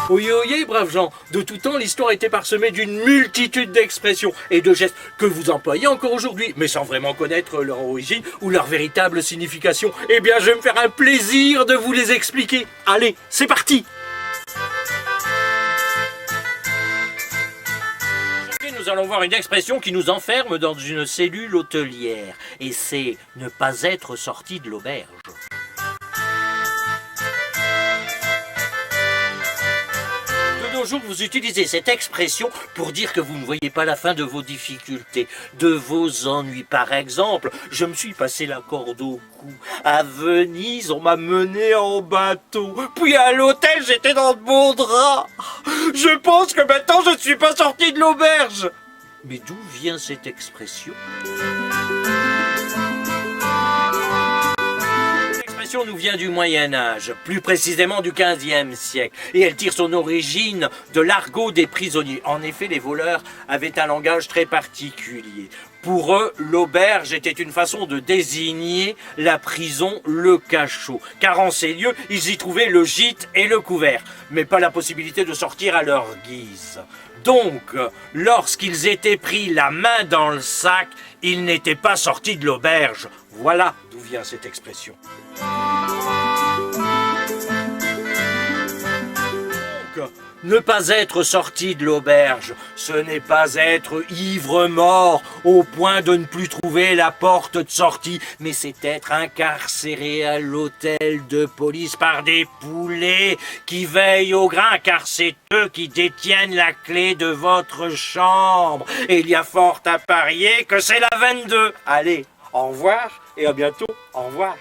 Oyez, oyez, braves gens, de tout temps, l'histoire était parsemée d'une multitude d'expressions et de gestes que vous employez encore aujourd'hui, mais sans vraiment connaître leur origine ou leur véritable signification. Eh bien, je vais me faire un plaisir de vous les expliquer. Allez, c'est parti! Aujourd'hui, nous allons voir une expression qui nous enferme dans une cellule hôtelière, et c'est ne pas être sorti de l'auberge. Jour, vous utilisez cette expression pour dire que vous ne voyez pas la fin de vos difficultés, de vos ennuis. Par exemple, je me suis passé la corde au cou. À Venise, on m'a mené en bateau. Puis à l'hôtel, j'étais dans de bons draps. Je pense que maintenant, je ne suis pas sorti de l'auberge. Mais d'où vient cette expression ? Nous vient du Moyen-Âge, plus précisément du XVe siècle, et elle tire son origine de l'argot des prisonniers. En effet, les voleurs avaient un langage très particulier. Pour eux, l'auberge était une façon de désigner la prison, le cachot, car en ces lieux, ils y trouvaient le gîte et le couvert, mais pas la possibilité de sortir à leur guise. Donc, lorsqu'ils étaient pris la main dans le sac, ils n'étaient pas sortis de l'auberge. Voilà d'où vient cette expression. Donc, ne pas être sorti de l'auberge, ce n'est pas être ivre-mort au point de ne plus trouver la porte de sortie, mais c'est être incarcéré à l'hôtel de police par des poulets qui veillent au grain, car c'est eux qui détiennent la clé de votre chambre. Et il y a fort à parier que c'est la 22. Allez, au revoir et à bientôt. Au revoir.